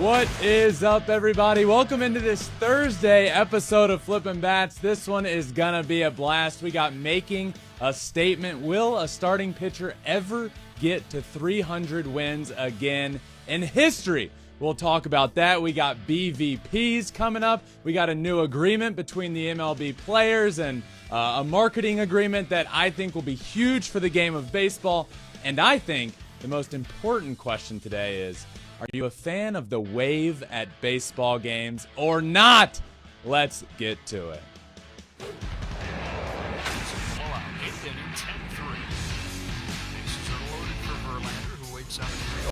What is up, everybody? Welcome into this Thursday episode of Flippin Bats. This one is gonna be a blast. We got making a statement. Will a starting pitcher ever get to 300 wins again in history? We'll talk about that. We got BVPs coming up. We got a new agreement between the MLB players and a marketing agreement that I think will be huge for the game of baseball. And I think the most important question today is, are you a fan of the wave at baseball games or not? Let's get to it. It's a blowout. 8th inning, 10-3. Bases are loaded for Verlander, who waits on the field.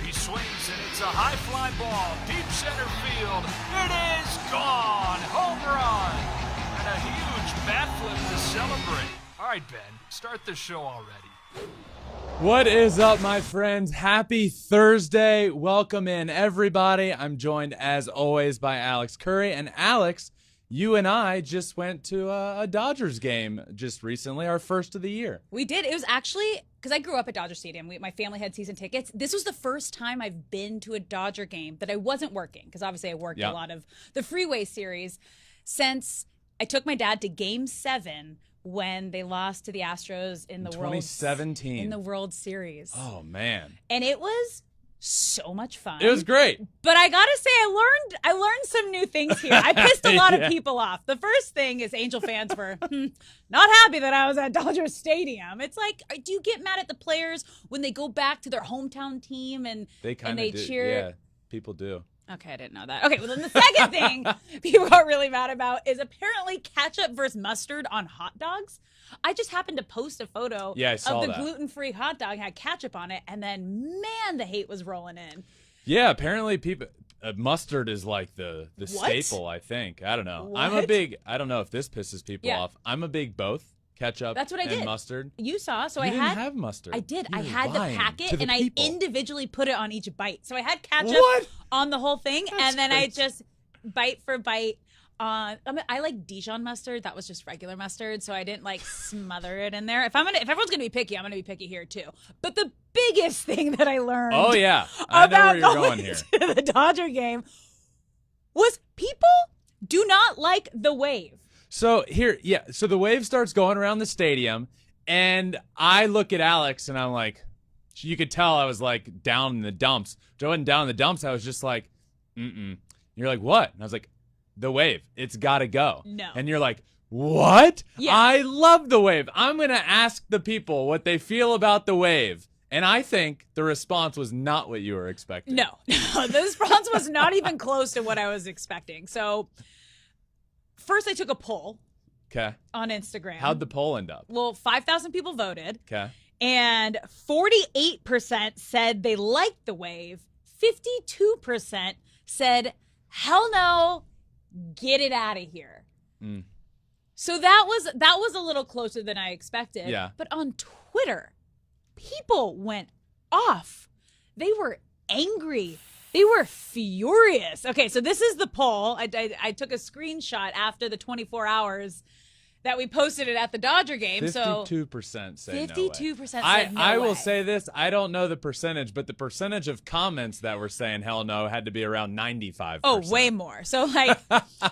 He swings, and it's a high fly ball, deep center field. It is gone. Home run. And a huge bat flip to celebrate. All right, Ben, start the show already. What is up, my friends? Happy Thursday. Welcome in, everybody. I'm joined, as always, by Alex Curry. And Alex, you and I just went to a Dodgers game just recently, our first of the year. We did. It was actually, because I grew up at Dodger Stadium. My family had season tickets. This was the first time I've been to a Dodger game that I wasn't working, because obviously I worked a lot of the Freeway Series, since I took my dad to Game 7 when they lost to the Astros in 2017 in the World Series. Oh, man. And it was so much fun. It was great. But I gotta say, I learned some new things here. I pissed a lot of people off. The first thing is Angel fans were not happy that I was at Dodger Stadium. It's like, do you get mad at the players when they go back to their hometown team and they cheer? Yeah, people do. Okay, I didn't know that. Okay, well, then the second thing people are really mad about is apparently ketchup versus mustard on hot dogs. I just happened to post a photo of the gluten-free hot dog had ketchup on it, and then, man, the hate was rolling in. Yeah, apparently people mustard is like the staple, I think. I don't know. What? I don't know if this pisses people off. I'm a big both. Ketchup That's what I did. and mustard. You saw, so you I didn't had have mustard. I did. You I were had the lying packet to the and I people. individually put it on each bite. So I had ketchup on the whole thing, and then crazy. I just bite for bite. I like Dijon mustard. That was just regular mustard, so I didn't like smother it in there. If everyone's gonna be picky, I'm gonna be picky here too. But the biggest thing that I learned, oh yeah, I know where you're going here, to the Dodger game, was people do not like the wave. So so the wave starts going around the stadium, and I look at Alex, and I'm like, you could tell I was like down in the dumps. I wasn't down in the dumps. I was just like, You're like, what? And I was like, the wave. It's got to go. No. And you're like, what? Yeah. I love the wave. I'm going to ask the people what they feel about the wave. And I think the response was not what you were expecting. No, the response was not even close to what I was expecting. So first I took a poll on Instagram. How'd the poll end up? Well, 5,000 people voted. Okay. And 48% said they liked the wave. 52% said, hell no, get it out of here. So that was a little closer than I expected. Yeah. But on Twitter, people went off. They were angry. They were furious. Okay, so this is the poll. I took a screenshot after the 24 hours that we posted it at the Dodger game. 52% say 52% said no I will way. say this. I don't know the percentage, but the percentage of comments that were saying hell no had to be around 95%. Oh, way more. So, like,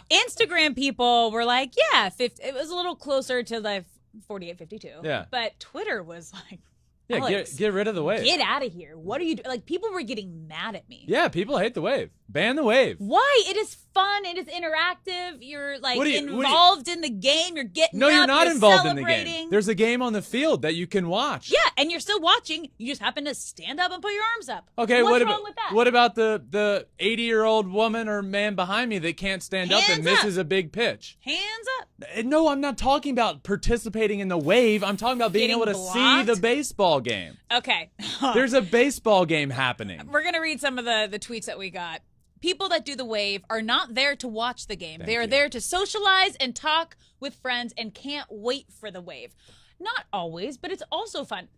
Instagram people were like, yeah, it was a little closer to the 48, 52. Yeah. But Twitter was like, Yeah, Alex, get rid of the wave. Get out of here. What are you doing? Like, people were getting mad at me. Yeah, people hate the wave. Ban the wave. Why? It is fun. It is interactive. You're like involved in the game. You're getting No, you're up, not you're involved in the celebrating. game. There's a game on the field that you can watch. Yeah, and you're still watching. You just happen to stand up and put your arms up. Okay, What's wrong with that? What about the 80-year-old woman or man behind me that can't stand up and misses a big pitch? Hands up. No, I'm not talking about participating in the wave. I'm talking about being Getting able to see the baseball game. Okay. There's a baseball game happening. We're going to read some of the tweets that we got. People that do the wave are not there to watch the game. They are there to socialize and talk with friends and can't wait for the wave. Not always, but it's also fun.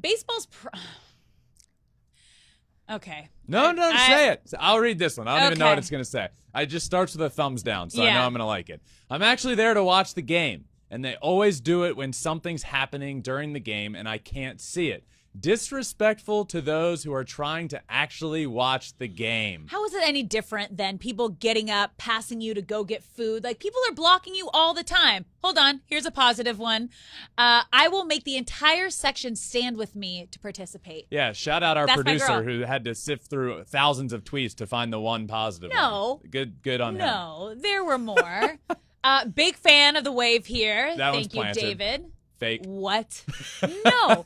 Baseball's... Okay. No, say it. I'll read this one. I don't even know what it's going to say. It just starts with a thumbs down, so I know I'm going to like it. I'm actually there to watch the game, and they always do it when something's happening during the game and I can't see it. disrespectful to those who are trying to actually watch the game. How is it any different than people getting up, passing you to go get food? Like, people are blocking you all the time. Hold on. Here's a positive one. I will make the entire section stand with me to participate. Yeah, shout out our That's my producer girl. who had to sift through thousands of tweets to find the one positive No. one. Good on him. No, there were more. Big fan of the wave here. That one's Thank you, planted. David. Fake. What? No.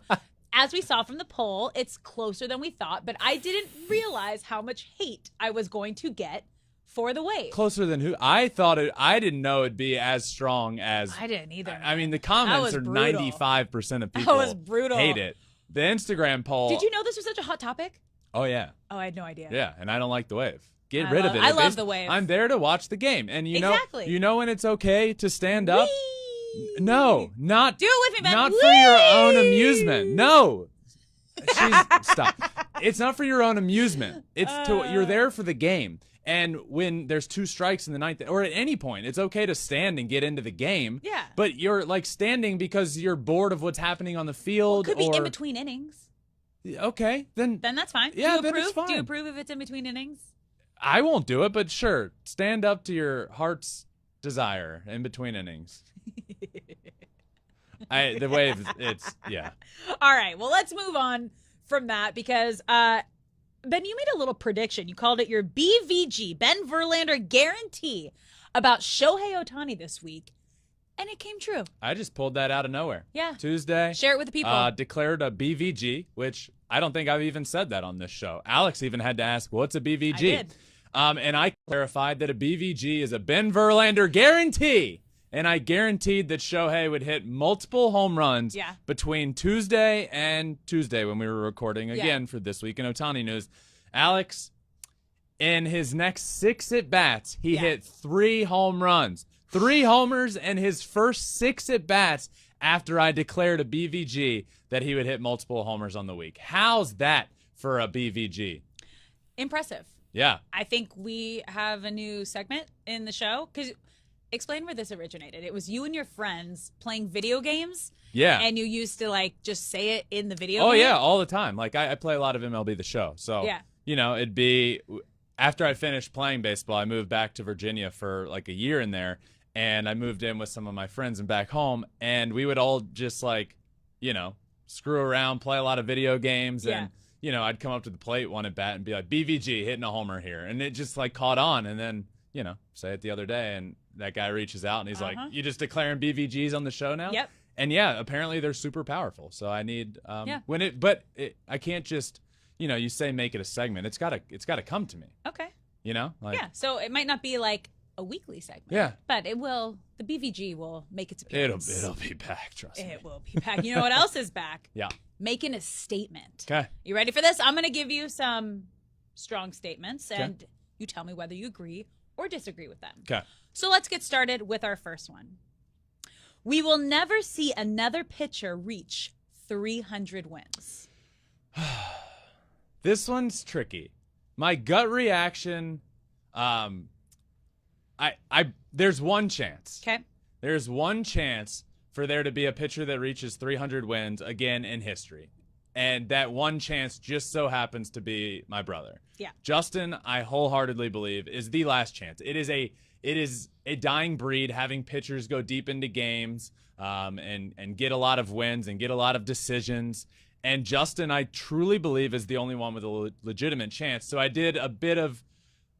As we saw from the poll, it's closer than we thought, but I didn't realize how much hate I was going to get for the wave. Closer than who? I didn't know it'd be as strong as. I didn't either. I mean, the comments was are brutal. 95% of people was brutal. hate it. The Instagram poll. Did you know this was such a hot topic? Oh, yeah. Oh, I had no idea. Yeah, and I don't like the wave. Get I rid love- of it. I It love is- the wave. I'm there to watch the game. And Exactly. you know when it's okay to stand up? Whee! No, not Do it with me, man. Not for your own Whee! amusement. No. Stop. It's not for your own amusement. You're there for the game. And when there's 2 strikes in the ninth, or at any point, it's okay to stand and get into the game. Yeah. But you're like standing because you're bored of what's happening on the field. Could be or, in between innings. Okay, then Then that's fine. Yeah, Do you then approve? it's fine. Do you approve if it's in between innings? I won't do it. But sure, stand up to your heart's desire in between innings. The wave, it's yeah. All right. Well, let's move on from that because Ben, you made a little prediction. You called it your BVG, Ben Verlander guarantee about Shohei Ohtani this week, and it came true. I just pulled that out of nowhere. Yeah. Tuesday. Share it with the people. Declared a BVG, which I don't think I've even said that on this show. Alex even had to ask, what's a BVG? I did. And I clarified that a BVG is a Ben Verlander guarantee. And I guaranteed that Shohei would hit multiple home runs between Tuesday and Tuesday when we were recording again for This Week in Ohtani News. Alex, in his next 6 at-bats, he hit 3 home runs. 3 homers in his first 6 at-bats after I declared a BVG that he would hit multiple homers on the week. How's that for a BVG? Impressive. Yeah. I think we have a new segment in the show because explain where this originated. It was you and your friends playing video games. Yeah. And you used to like just say it in the video Oh, game. yeah, all the time. Like I play a lot of MLB The Show. So, you know, it'd be after I finished playing baseball, I moved back to Virginia for like a year in there. And I moved in with some of my friends and back home. And we would all just like, you know, screw around, play a lot of video games. And, you know, I'd come up to the plate one at bat and be like, BVG, hitting a homer here. And it just like caught on. And then, you know, say it the other day. And that guy reaches out and he's like, you just declaring BVGs on the show now? Yep. And yeah, apparently they're super powerful. So I need I can't just, you know, you say make it a segment. It's gotta come to me. Okay. You know? Like, Yeah. So it might not be like a weekly segment. Yeah. But it will. The BVG will make its appearance. It'll be back. Trust me. It will be back. You know what else is back? Yeah. Making a statement. Okay. You ready for this? I'm going to give you some strong statements, and you tell me whether you agree or disagree with them. Okay. So let's get started with our first one. We will never see another pitcher reach 300 wins. This one's tricky. My gut reaction, there's one chance. Okay. There's one chance for there to be a pitcher that reaches 300 wins again in history. And that one chance just so happens to be my brother. Yeah. Justin, I wholeheartedly believe, is the last chance. It is a dying breed, having pitchers go deep into games and get a lot of wins and get a lot of decisions. And Justin, I truly believe, is the only one with a legitimate chance. So I did a bit of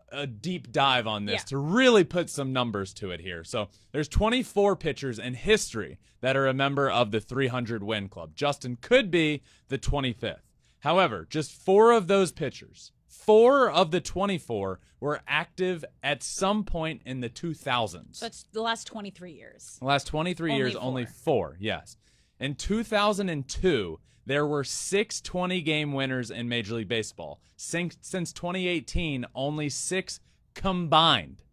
a deep dive on this to really put some numbers to it here. So there's 24 pitchers in history that are a member of the 300 win club. Justin could be the 25th. However, just 4 of those pitchers, 4 of the 24 were active at some point in the 2000s. So it's the last 23 years. The last 23 years, only 4, yes. In 2002, there were 6 20-game winners in Major League Baseball. Since 2018, only 6 combined.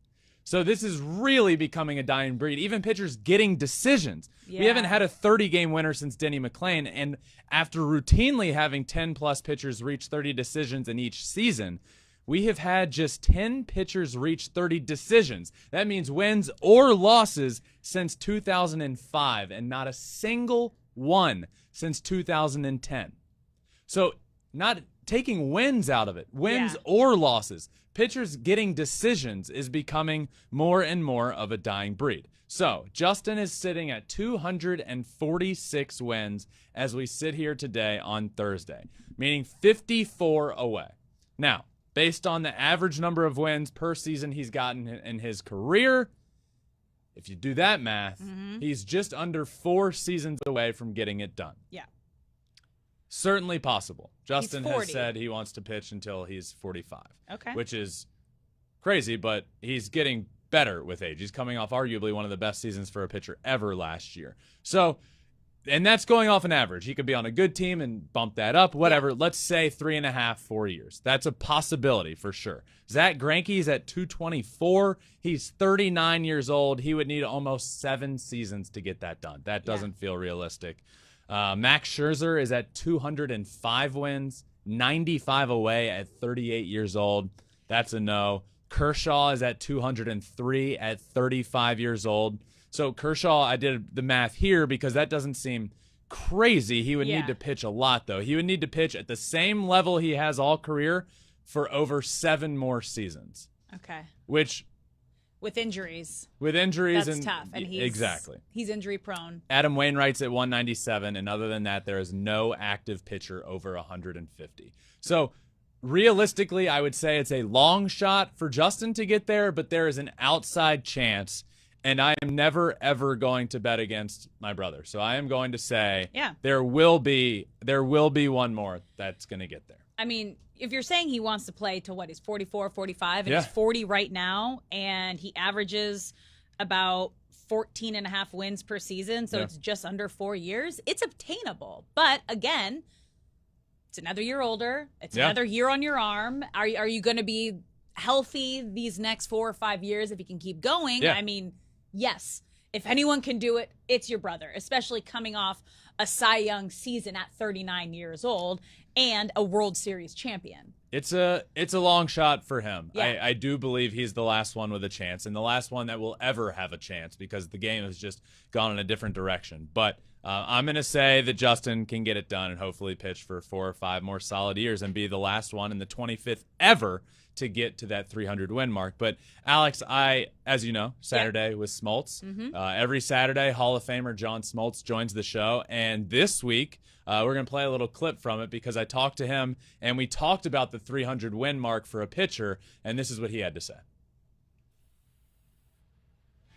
So this is really becoming a dying breed. Even pitchers getting decisions. Yeah. We haven't had a 30-game winner since Denny McClain, and after routinely having 10-plus pitchers reach 30 decisions in each season, we have had just 10 pitchers reach 30 decisions. That means wins or losses since 2005, and not a single one since 2010. So not taking wins out of it, wins Yeah. or losses. Pitchers getting decisions is becoming more and more of a dying breed. So Justin is sitting at 246 wins as we sit here today on Thursday, meaning 54 away. Now, based on the average number of wins per season he's gotten in his career, if you do that math, he's just under 4 seasons away from getting it done. Yeah. Certainly possible. Justin has 40. said he wants to pitch until he's 45. Okay. Which is crazy, but he's getting better with age. He's coming off arguably one of the best seasons for a pitcher ever last year. So, and that's going off an average. He could be on a good team and bump that up, whatever. Yeah. Let's say 3.5, 4 years. That's a possibility for sure. Zach Greinke's at 224. He's 39 years old. He would need almost 7 seasons to get that done. That doesn't feel realistic. Max Scherzer is at 205 wins, 95 away at 38 years old. That's a no. Kershaw is at 203 at 35 years old. So Kershaw, I did the math here because that doesn't seem crazy. He would need to pitch a lot, though. He would need to pitch at the same level he has all career for over 7 more seasons. Okay. Which... With injuries. That's and tough. And he's injury prone. Adam Wainwright's at 197, and other than that, there is no active pitcher over 150. So realistically, I would say it's a long shot for Justin to get there, but there is an outside chance, and I am never, ever going to bet against my brother. So I am going to say there will be one more that's going to get there. I mean, if you're saying he wants to play till he's 44, 45, and he's 40 right now, and he averages about 14 and a half wins per season, so it's just under 4 years, it's obtainable. But again, it's another year older. It's another year on your arm. Are you going to be healthy these next 4 or 5 years if you can keep going? I mean, yes. If anyone can do it, it's your brother, especially coming off a Cy Young season at 39 years old and a World Series champion. It's a long shot for him. Yeah. I do believe he's the last one with a chance and the last one that will ever have a chance because the game has just gone in a different direction. But I'm going to say that Justin can get it done and hopefully pitch for 4 or 5 more solid years and be the last one and the 25th ever to get to that 300 win mark. But Alex, as you know, Saturday was Smoltz. Every Saturday, Hall of Famer John Smoltz joins the show. And this week, we're going to play a little clip from it because I talked to him and we talked about the 300 win mark for a pitcher. And this is what he had to say.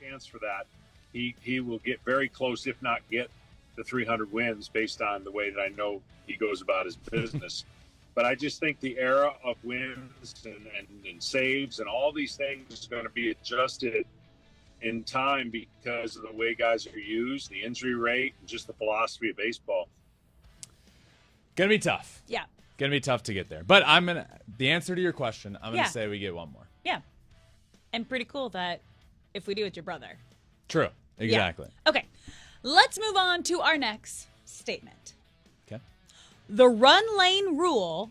Chance for that. He will get very close, if not get the 300 wins based on the way that I know he goes about his business. But I just think the era of wins and saves and all these things is going to be adjusted in time because of the way guys are used, the injury rate, and just the philosophy of baseball. Gonna be tough. Yeah. Gonna be tough to get there. But the answer to your question, I'm gonna say we get one more. Yeah. And pretty cool that if we do, it's your brother. True. Exactly. Yeah. Okay. Let's move on to our next statement. Okay. The run lane rule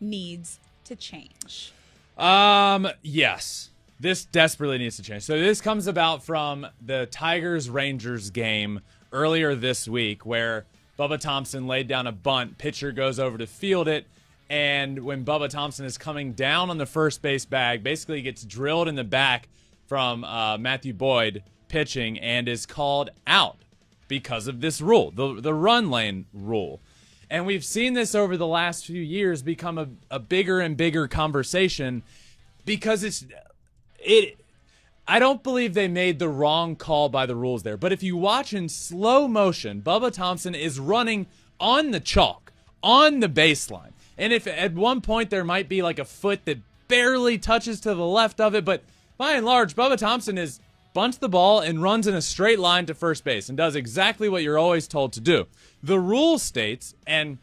needs to change. Yes. This desperately needs to change. So this comes about from the Tigers-Rangers game earlier this week where Bubba Thompson laid down a bunt, pitcher goes over to field it, and when Bubba Thompson is coming down on the first base bag, basically gets drilled in the back from Matthew Boyd pitching and is called out because of this rule, the run lane rule. And we've seen this over the last few years become a bigger and bigger conversation because I don't believe they made the wrong call by the rules there. But if you watch in slow motion, Bubba Thompson is running on the chalk, on the baseline. And if at one point there might be like a foot that barely touches to the left of it, but by and large, Bubba Thompson bunts the ball and runs in a straight line to first base and does exactly what you're always told to do. The rule states, and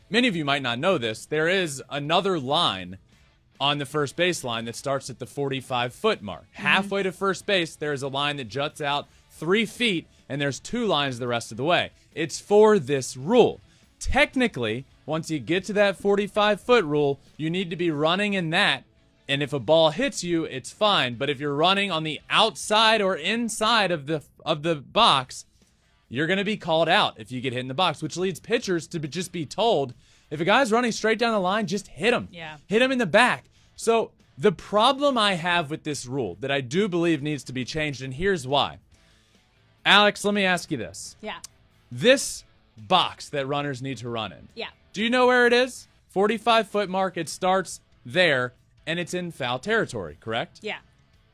many of you might not know this, there is another line on the first base line that starts at the 45-foot mark. Halfway to first base, there's a line that juts out 3 feet, and there's 2 lines the rest of the way. It's for this rule. Technically, once you get to that 45-foot rule, you need to be running in that, and if a ball hits you, it's fine. But if you're running on the outside or inside of the box, you're going to be called out if you get hit in the box, which leads pitchers to just be told, If a guy's running straight down the line, just hit him. Yeah. Hit him in the back. So the problem I have with this rule that I do believe needs to be changed, and here's why. Alex, let me ask you this. Yeah. This box that runners need to run in. Yeah. Do you know where it is? 45-foot mark. It starts there, and it's in foul territory, correct? Yeah.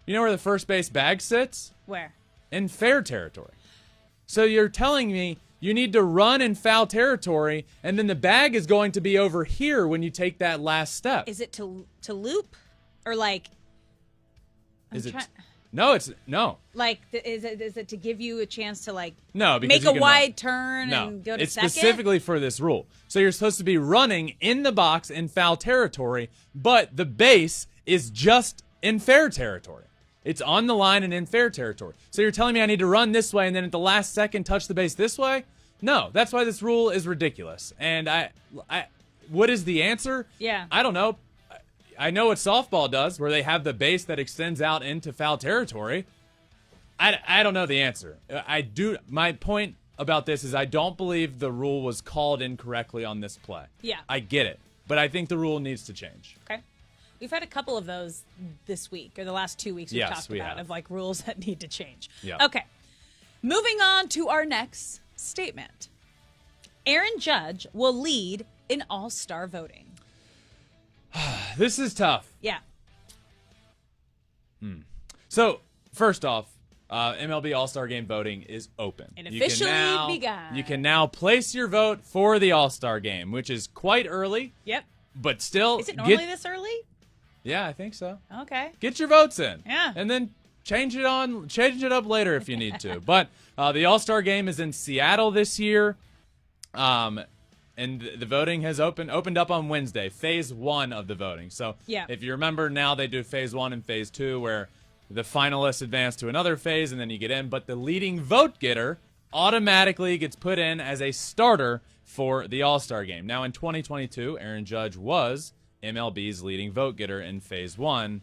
You know where the first base bag sits? Where? In fair territory. So you're telling me you need to run in foul territory, and then the bag is going to be over here when you take that last step. Is it to loop? Or like... No, it's no. Like, is it to give you a chance to no, because make a wide turn no, and go to it's second? specifically for this rule. So you're supposed to be running in the box in foul territory, but the base is just in fair territory. It's on the line and in fair territory. So you're telling me I need to run this way and then at the last second touch the base this way? No, that's why this rule is ridiculous. And what is the answer? Yeah. I don't know. I know what softball does, where they have the base that extends out into foul territory. I don't know the answer. My point about this is I don't believe the rule was called incorrectly on this play. Yeah. I get it, but I think the rule needs to change. Okay. We've had a couple of those this week, or the last 2 weeks we've talked about, of rules that need to change. Yeah. Okay. Moving on to our next statement. Aaron Judge will lead in all-star voting. This is tough. Yeah. So, first off, MLB All-Star Game voting is open. And officially begun. You can now place your vote for the All-Star Game, which is quite early. Yep. But still... Is it normally this early? Yeah, I think so. Okay. Get your votes in. Yeah. And then change it up later if you need to. But the All-Star Game is in Seattle this year. And the voting has opened up on Wednesday, phase 1 of the voting. So if you remember now, they do phase 1 and phase 2 where the finalists advance to another phase and then you get in. But the leading vote getter automatically gets put in as a starter for the All-Star Game. Now in 2022, Aaron Judge was MLB's leading vote getter in phase 1.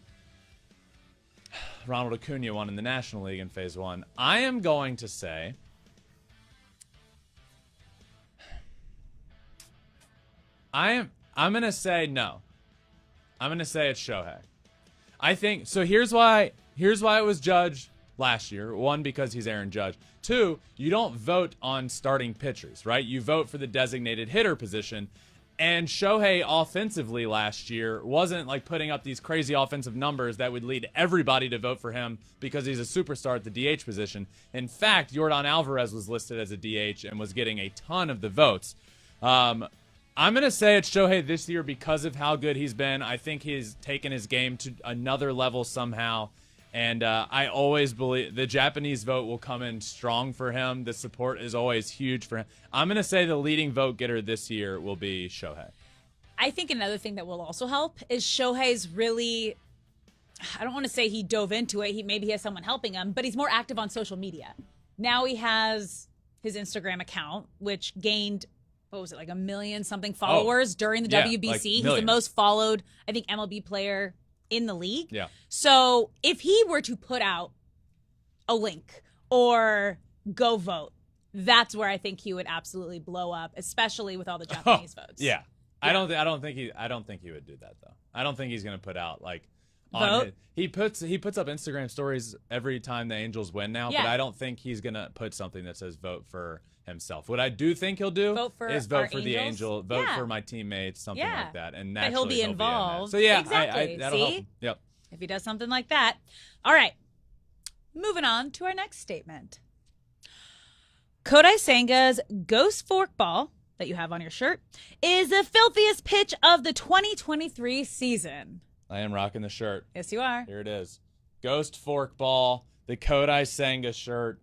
Ronald Acuna won in the National League in phase 1. I am going to say... I'm going to say no. I'm going to say it's Shohei. I think so. Here's why it was Judge last year. 1, because he's Aaron Judge. 2, you don't vote on starting pitchers, right? You vote for the designated hitter position. And Shohei offensively last year wasn't putting up these crazy offensive numbers that would lead everybody to vote for him because he's a superstar at the DH position. In fact, Yordan Alvarez was listed as a DH and was getting a ton of the votes. I'm going to say it's Shohei this year because of how good he's been. I think he's taken his game to another level somehow. And I always believe the Japanese vote will come in strong for him. The support is always huge for him. I'm going to say the leading vote getter this year will be Shohei. I think another thing that will also help is Shohei's really, I don't want to say he dove into it. Maybe he has someone helping him, but he's more active on social media. Now he has his Instagram account, which gained... what was it, 1 million something followers during the WBC? He's the most followed, I think, MLB player in the league. Yeah. So if he were to put out a link or go vote, that's where I think he would absolutely blow up, especially with all the Japanese votes. Yeah. I don't think he would do that though. I don't think he's going to put out vote? He puts up Instagram stories every time the Angels win now, but I don't think he's going to put something that says vote for himself. What I do think he'll do is vote for the Angel, vote for my teammates, something like that. And naturally he'll be involved. So yeah, exactly. that'll help him. Yep. If he does something like that. All right. Moving on to our next statement. Kodai Senga's ghost forkball that you have on your shirt is the filthiest pitch of the 2023 season. I am rocking the shirt. Yes, you are. Here it is. Ghost forkball, the Kodai Senga shirt.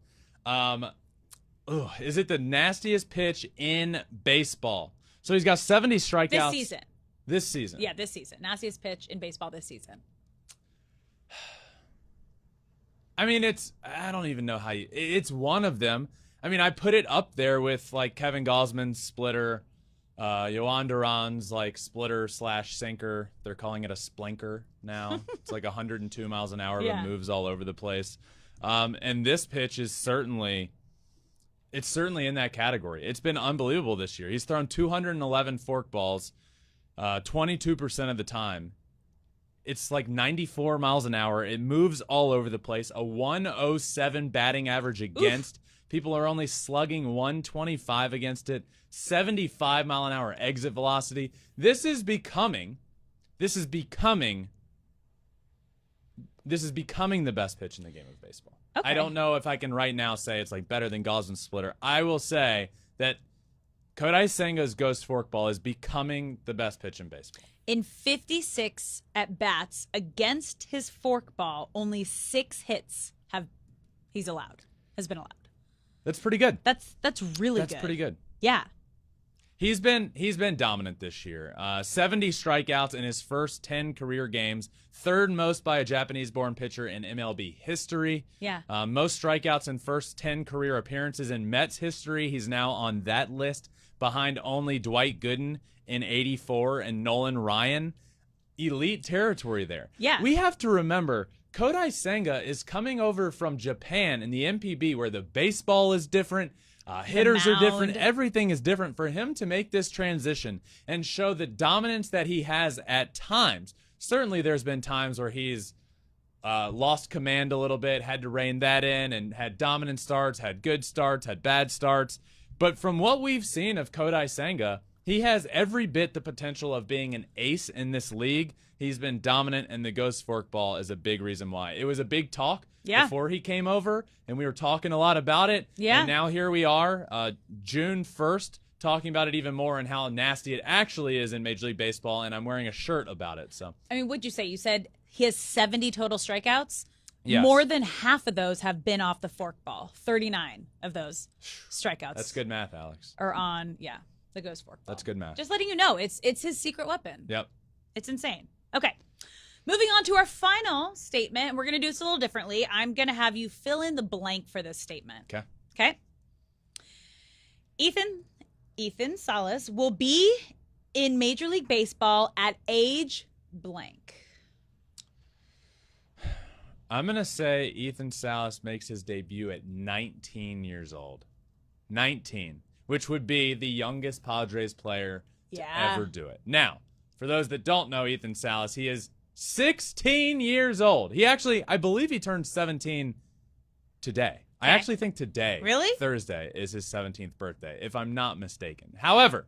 Is it the nastiest pitch in baseball? So he's got 70 strikeouts. This season. Yeah, this season. Nastiest pitch in baseball this season. I mean, I don't even know how it's one of them. I mean, I put it up there with Kevin Gausman's splitter, Yoan Duran's splitter/sinker. They're calling it a splinker now. It's 102 miles an hour, but moves all over the place. And this pitch is certainly It's certainly in that category. It's been unbelievable this year. He's thrown 211 forkballs, 22% of the time. It's like 94 miles an hour. It moves all over the place. A 107 batting average against. Oof. People are only slugging 125 against it. 75 mile an hour exit velocity. This is becoming the best pitch in the game of baseball. Okay. I don't know if I can right now say it's like better than Goslin's splitter. I will say that Kodai Senga's ghost forkball is becoming the best pitch in baseball. In 56 at-bats against his forkball, only 6 hits has been allowed. That's pretty good. That's really good. That's pretty good. Yeah. He's been dominant this year. 70 strikeouts in his first 10 career games, third most by a Japanese-born pitcher in MLB history. Yeah. Most strikeouts in first 10 career appearances in Mets history. He's now on that list behind only Dwight Gooden in 84 and Nolan Ryan. Elite territory there. Yeah. We have to remember, Kodai Senga is coming over from Japan in the MPB where the baseball is different. Hitters are different. Everything is different. For him to make this transition and show the dominance that he has at times. Certainly there's been times where he's lost command a little bit, had to rein that in, and had dominant starts, had good starts, had bad starts. But from what we've seen of Kodai Senga, he has every bit the potential of being an ace in this league. He's been dominant, and the ghost forkball is a big reason why. It was a big talk before he came over, and we were talking a lot about it. Yeah. And now here we are, June 1st, talking about it even more and how nasty it actually is in Major League Baseball, and I'm wearing a shirt about it. So, I mean, what'd you say? You said he has 70 total strikeouts? Yes. More than half of those have been off the forkball. 39 of those strikeouts. That's good math, Alex. Are on, the ghost forkball. That's good math. Just letting you know, it's his secret weapon. Yep. It's insane. Okay. Moving on to our final statement. We're going to do this a little differently. I'm going to have you fill in the blank for this statement. Okay. Okay? Ethan Salas will be in Major League Baseball at age blank. I'm going to say Ethan Salas makes his debut at 19 years old. 19, which would be the youngest Padres player to ever do it. Now, for those that don't know Ethan Salas, he is 16 years old. He actually, I believe he turned 17 today. Okay. I actually think today, Thursday, is his 17th birthday, if I'm not mistaken. However,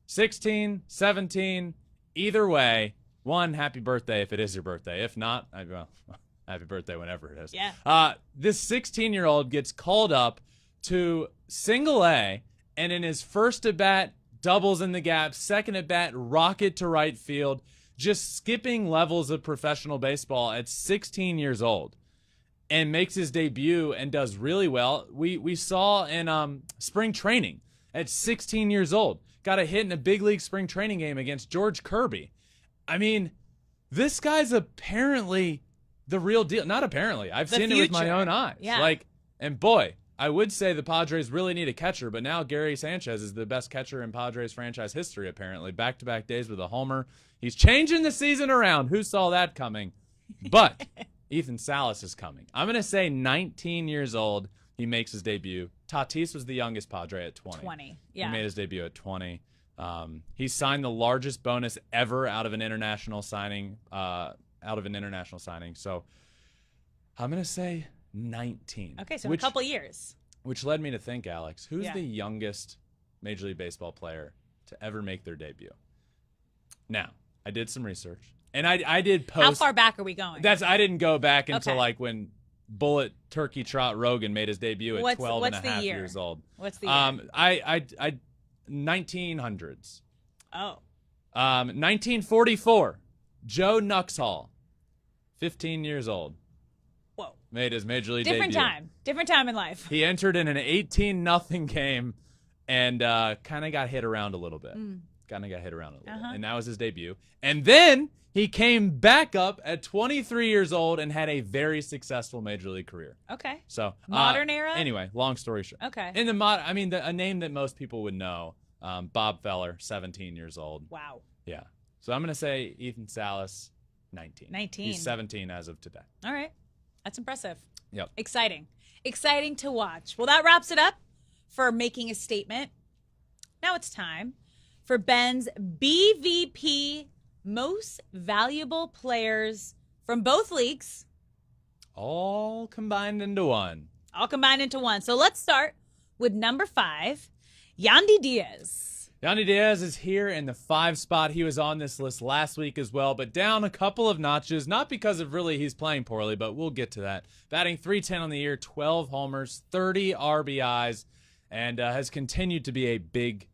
16, 17, either way, one, happy birthday if it is your birthday. If not, happy birthday whenever it is. Yeah. This 16-year-old gets called up to single A, and in his first at-bat, doubles in the gap, second at bat, rocket to right field, just skipping levels of professional baseball at 16 years old, and makes his debut and does really well. We saw in spring training at 16 years old, got a hit in a big league spring training game against George Kirby. I mean, this guy's apparently the real deal. Not apparently. I've seen it with my own eyes. Yeah. And boy, I would say the Padres really need a catcher, but now Gary Sanchez is the best catcher in Padres franchise history, apparently. Back-to-back days with a homer. He's changing the season around. Who saw that coming? But Ethan Salas is coming. I'm going to say 19 years old, he makes his debut. Tatis was the youngest Padre at 20. 20, yeah. He made his debut at 20. He signed the largest bonus ever out of an international signing. So I'm going to say 19. Okay, so a couple years. Which led me to think, Alex, who's the youngest Major League Baseball player to ever make their debut? Now, I did some research, and I did post. How far back are we going? I didn't go back until like when Bullet Turkey Trot Rogan made his debut at 12 and a half years old. What's the year? 1900s. Oh. 1944, Joe Nuxhall, 15 years old. Whoa. Made his Major League debut. Different time in life. He entered in an 18-0 game and kind of got hit around a little bit. And that was his debut. And then he came back up at 23 years old and had a very successful Major League career. Okay. So modern era? Anyway, long story short. Okay. In the a name that most people would know, Bob Feller, 17 years old. Wow. Yeah. So I'm going to say Ethan Salas, 19. 19. He's 17 as of today. All right. That's impressive. Yep. Exciting to watch. Well, that wraps it up for making a statement. Now it's time for Ben's BVP, most valuable players from both leagues. All combined into one. So let's start with number 5, Yandy Diaz. Yandy Diaz is here in the 5 spot. He was on this list last week as well, but down a couple of notches, not because of really he's playing poorly, but we'll get to that. Batting .310 on the year, 12 homers, 30 RBIs, and has continued to be a big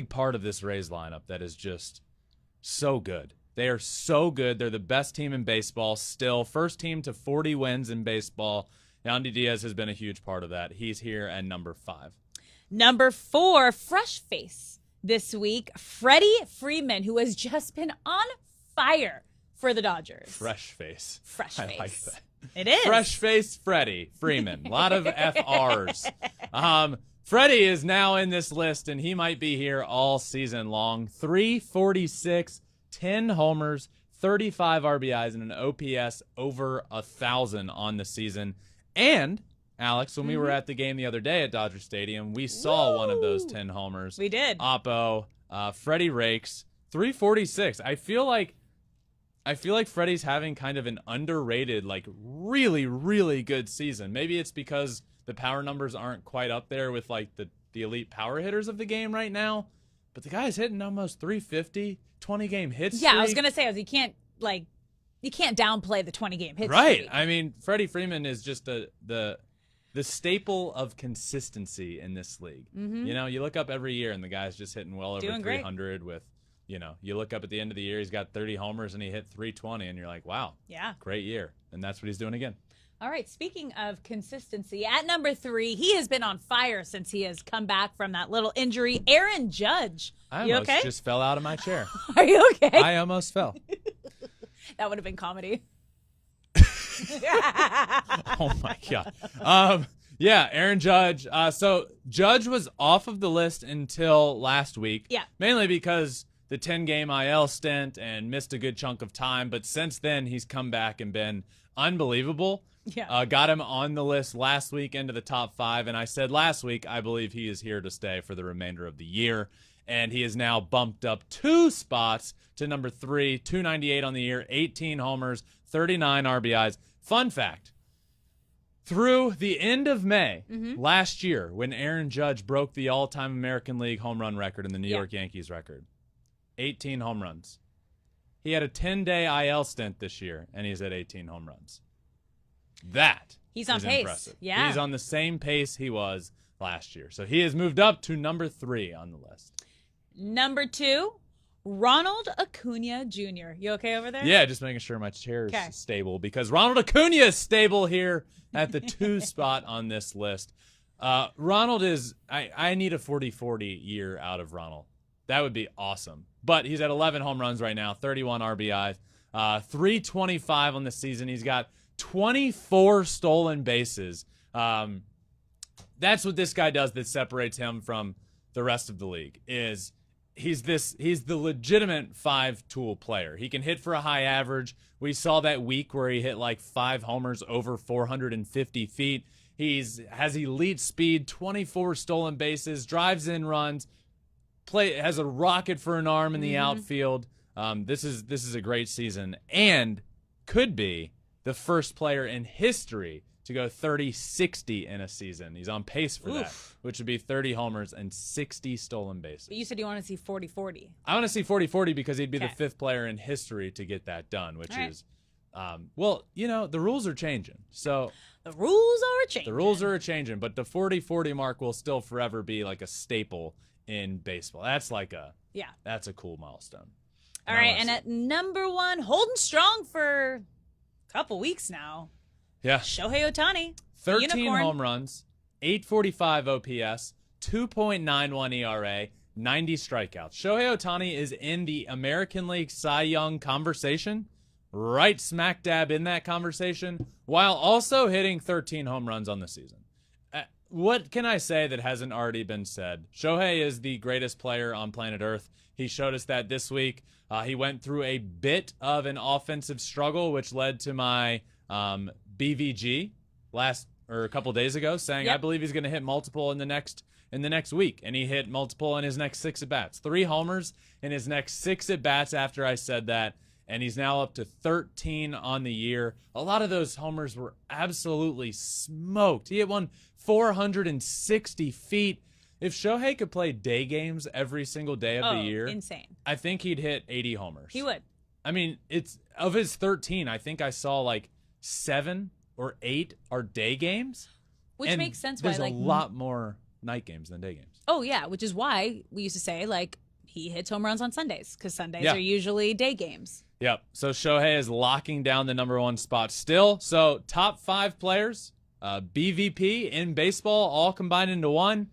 part of this Rays lineup that is just so good. They are so good. They're the best team in baseball still. First team to 40 wins in baseball. Yandy Diaz has been a huge part of that. He's here at number 5. Number 4, fresh face this week, Freddie Freeman, who has just been on fire for the Dodgers. Fresh face. Fresh I face. like that. It is. Fresh face Freddie Freeman. A lot of FRs. Freddie is now in this list, and he might be here all season long. 346, 10 homers, 35 RBIs, and an OPS over 1,000 on the season. And, Alex, when we were at the game the other day at Dodger Stadium, we saw one of those 10 homers. We did. Oppo, Freddie rakes, 346. I feel like Freddie's having kind of an underrated, like really, really good season. Maybe it's because the power numbers aren't quite up there with like the elite power hitters of the game right now. But the guy's hitting almost 350, 20-game hit streak. Yeah, I was going to say, you can't downplay the 20-game hit right. streak. I mean, Freddie Freeman is just the staple of consistency in this league. Mm-hmm. You know, you look up every year and the guy's just hitting well over Doing 300 with, you know, you look up at the end of the year, he's got 30 homers and he hit 320 and you're like, wow. Yeah. Great year. And that's what he's doing again. All right, speaking of consistency, at number 3, he has been on fire since he has come back from that little injury. Aaron Judge. I You almost okay? just fell out of my chair. Are you okay? I almost fell. That would have been comedy. Oh, my God. Yeah, Aaron Judge. So Judge was off of the list until last week. Yeah. Mainly because the 10-game IL stint and missed a good chunk of time. But since then, he's come back and been unbelievable. Yeah. Got him on the list last week into the top 5. And I said last week, I believe he is here to stay for the remainder of the year. And he is now bumped up 2 spots to number 3, 298 on the year, 18 homers, 39 RBIs. Fun fact, through the end of May last year, when Aaron Judge broke the all-time American League home run record and the New York Yankees record, 18 home runs. He had a 10-day IL stint this year, and he's at 18 home runs. He's on is pace. impressive. Yeah. He's on the same pace he was last year. So he has moved up to number 3 on the list. Number 2, Ronald Acuna Jr. You okay over there? Yeah, just making sure my chair is Okay. stable because Ronald Acuna is stable here at the 2 spot on this list. Ronald is – I need a 40-40 year out of Ronald. That would be awesome. But he's at 11 home runs right now, 31 RBIs, 325 on the season. He's got 24 stolen bases. That's what this guy does that separates him from the rest of the league is he's the legitimate 5-tool player. He can hit for a high average. We saw that week where he hit like 5 homers over 450 feet. Has elite speed, 24 stolen bases, drives in runs, has a rocket for an arm in the outfield. This is a great season and could be the first player in history to go 30-60 in a season. He's on pace for that, which would be 30 homers and 60 stolen bases. But you said you want to see 40-40. I want to see 40-40 because he'd be Okay. the 5th player in history to get that done, which All right. is, well, you know, the rules are changing. So The rules are changing. the rules are changing, but the 40-40 mark will still forever be like a staple in baseball. That's a cool milestone. All Now right, let's and see. at number 1, holding strong for a couple weeks now, Yeah. Shohei Ohtani. 13 Unicorn. home runs, 845 OPS, 2.91 ERA, 90 strikeouts. Shohei Ohtani is in the American League Cy Young conversation, right smack dab in that conversation, while also hitting 13 home runs on the season. What can I say that hasn't already been said? Shohei is the greatest player on planet Earth. He showed us that this week. He went through a bit of an offensive struggle, which led to my BVG last or a couple days ago saying, I believe he's going to hit multiple in the next week. And he hit multiple in his next 6 at-bats. 3 homers in his next 6 at-bats after I said that. And he's now up to 13 on the year. A lot of those homers were absolutely smoked. He hit one 460 feet. If Shohei could play day games every single day of the year, insane. I think he'd hit 80 homers. He would. I mean, it's of his 13, I think I saw like 7 or 8 are day games. Which and makes sense. There's why, a lot more night games than day games. Oh, yeah, which is why we used to say, like, he hits home runs on Sundays because Sundays are usually day games. Yep. So Shohei is locking down the #1 spot still. So top 5 players, BVP in baseball, all combined into one.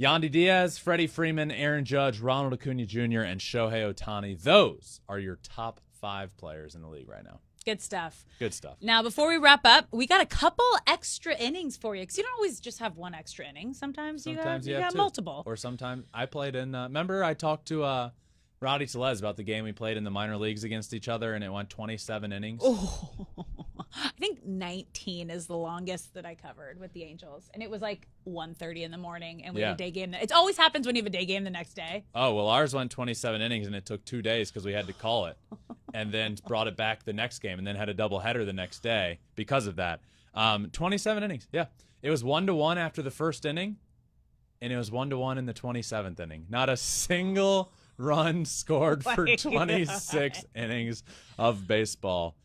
Yandy Diaz, Freddie Freeman, Aaron Judge, Ronald Acuna Jr., and Shohei Ohtani. Those are your top 5 players in the league right now. Good stuff. Good stuff. Now, before we wrap up, we got a couple extra innings for you because you don't always just have one extra inning. Sometimes you got multiple. Or sometimes I played in. Remember, I talked to Rowdy Telez about the game we played in the minor leagues against each other, and it went 27 innings. Oh, I think 19 is the longest that I covered with the Angels, and it was like 1:30 in the morning, and we had a day game. It always happens when you have a day game the next day. Oh, well, ours went 27 innings, and it took 2 days because we had to call it, and then brought it back the next game, and then had a doubleheader the next day because of that. 27 innings, yeah. It was 1-1 after the first inning, and it was 1-1 in the 27th inning. Not a single run scored for 26 innings of baseball.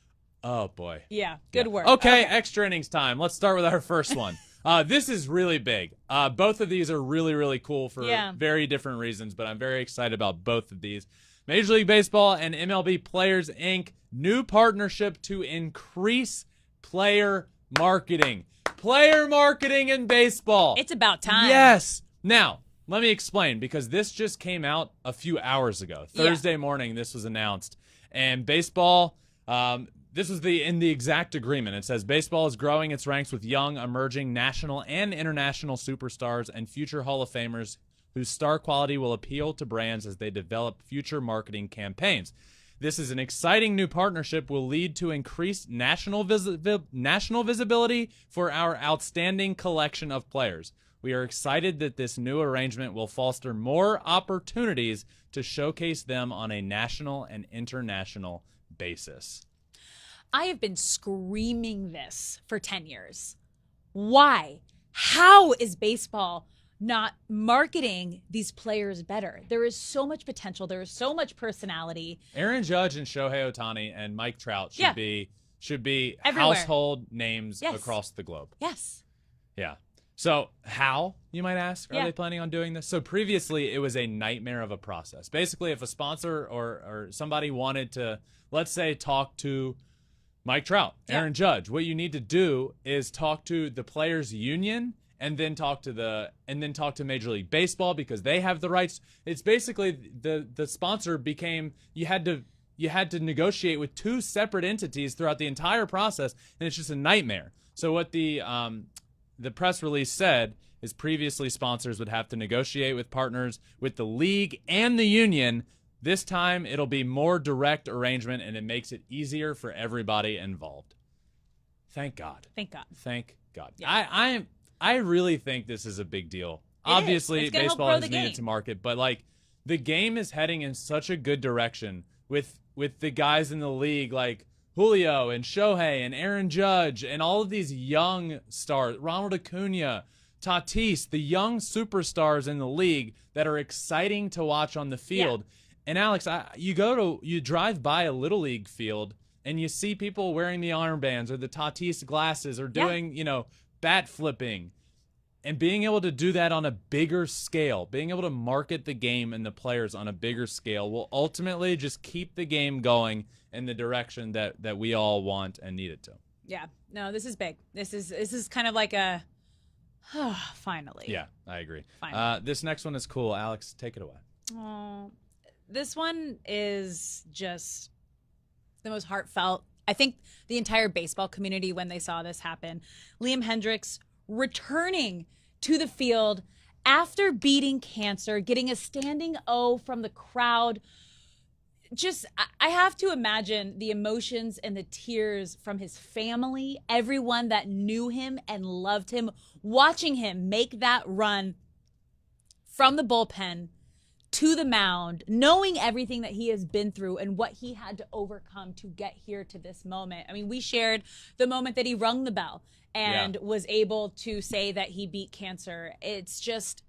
Oh, boy. Yeah, good work. Okay, extra innings time. Let's start with our first one. This is really big. Both of these are really, really cool for very different reasons, but I'm very excited about both of these. Major League Baseball and MLB Players, Inc. New partnership to increase player marketing. Player marketing in baseball. It's about time. Yes. Now, let me explain, because this just came out a few hours ago. Thursday morning, this was announced. And baseball, this was in the exact agreement. It says baseball is growing its ranks with young, emerging national and international superstars and future Hall of Famers whose star quality will appeal to brands as they develop future marketing campaigns. This is an exciting new partnership will lead to increased national visibility for our outstanding collection of players. We are excited that this new arrangement will foster more opportunities to showcase them on a national and international basis. I have been screaming this for 10 years. Why? How is baseball not marketing these players better? There is so much potential. There is so much personality. Aaron Judge and Shohei Ohtani and Mike Trout should be everywhere. Household names across the globe. Yes. Yeah. So how, you might ask, are they planning on doing this? So previously, it was a nightmare of a process. Basically, if a sponsor or somebody wanted to, let's say, talk to Mike Trout, Aaron Judge, what you need to do is talk to the players' union and then talk to Major League Baseball because they have the rights. It's basically the sponsor became you had to negotiate with 2 separate entities throughout the entire process, and it's just a nightmare. So what the press release said is previously sponsors would have to negotiate with partners with the league and the union. This time it'll be more direct arrangement, and it makes it easier for everybody involved. Thank God. Thank God. Thank God. Yeah. I really think this is a big deal. Obviously, baseball is needed to market, but like the game is heading in such a good direction with the guys in the league like Julio and Shohei and Aaron Judge and all of these young stars, Ronald Acuna, Tatis, the young superstars in the league that are exciting to watch on the field. Yeah. And Alex, you drive by a little league field and you see people wearing the armbands or the Tatis glasses or doing, bat flipping, and being able to do that on a bigger scale, being able to market the game and the players on a bigger scale will ultimately just keep the game going in the direction that we all want and need it to. Yeah. No, this is big. This is kind of like a finally. Yeah, I agree. Finally. This next one is cool. Alex, take it away. Oh, this one is just the most heartfelt. I think the entire baseball community, when they saw this happen, Liam Hendricks returning to the field after beating cancer, getting a standing O from the crowd, I have to imagine the emotions and the tears from his family, everyone that knew him and loved him, watching him make that run from the bullpen to the mound, knowing everything that he has been through and what he had to overcome to get here to this moment. I mean, we shared the moment that he rung the bell and was able to say that he beat cancer. It's just,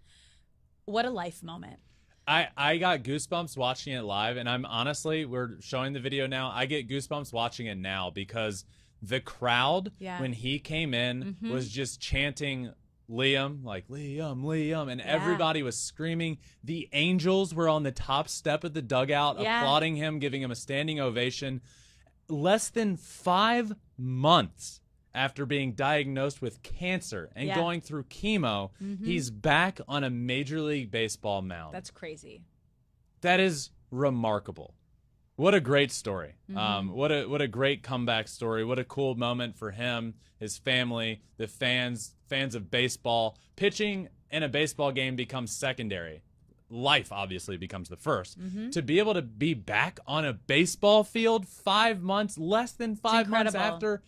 what a life moment. I got goosebumps watching it live, and I'm honestly, we're showing the video now. I get goosebumps watching it now because the crowd, when he came in, was just chanting Liam, like Liam, Liam, and everybody was screaming. The Angels were on the top step of the dugout applauding him, giving him a standing ovation. Less than 5 months after being diagnosed with cancer and going through chemo, he's back on a Major League Baseball mound. That's crazy. That is remarkable. What a great story. What a great comeback story. What a cool moment for him, his family, the fans of baseball. Pitching in a baseball game becomes secondary. Life obviously becomes the first. To be able to be back on a baseball field 5 months, less than 5 months after,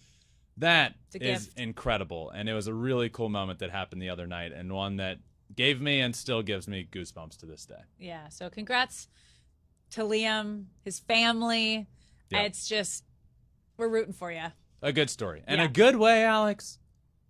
that is incredible. And it was a really cool moment that happened the other night, and one that gave me and still gives me goosebumps to this day. Yeah, so congrats to Liam, his family. It's just, we're rooting for you. A good story. And a good way, Alex,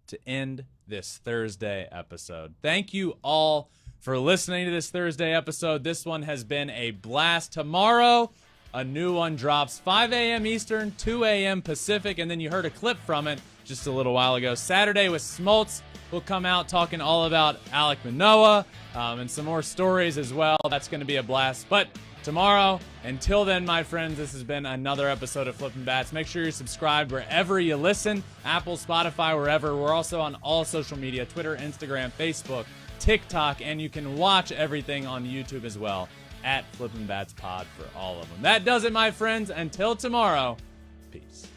to end this Thursday episode. Thank you all for listening to this Thursday episode. This one has been a blast. Tomorrow, a new one drops 5 a.m. Eastern, 2 a.m. Pacific, and then you heard a clip from it just a little while ago. Saturday with Smoltz will come out talking all about Alek Manoah and some more stories as well. That's going to be a blast. But tomorrow, until then, my friends, this has been another episode of Flippin Bats. Make sure you're subscribed wherever you listen, Apple, Spotify, wherever. We're also on all social media, Twitter, Instagram, Facebook, TikTok, and you can watch everything on YouTube as well at Flippin Bats Pod for all of them. That does it, my friends. Until tomorrow, peace.